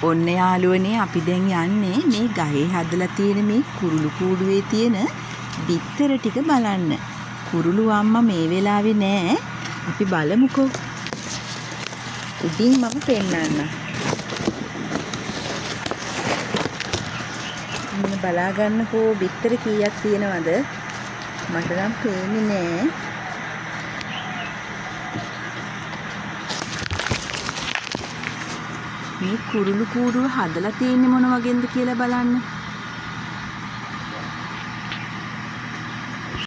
ඔන්න යාළුවනේ අපි දැන් යන්නේ මේ ගහේ හදලා තියෙන මේ කුරුළු කූඩුවේ තියෙන බිත්තර ටික බලන්න. කුරුළු අම්මා මේ වෙලාවේ නෑ. අපි බලමුකෝ. උඩින් මම පෙන්නන්න. මෙන්න බලා ගන්නකෝ බිත්තර කීයක් තියෙනවද? මට නම් පේන්නේ නෑ. මේ කුරුළු කූඩුව හදලා තියෙන්නේ මොන වගේන්ද කියලා බලන්න.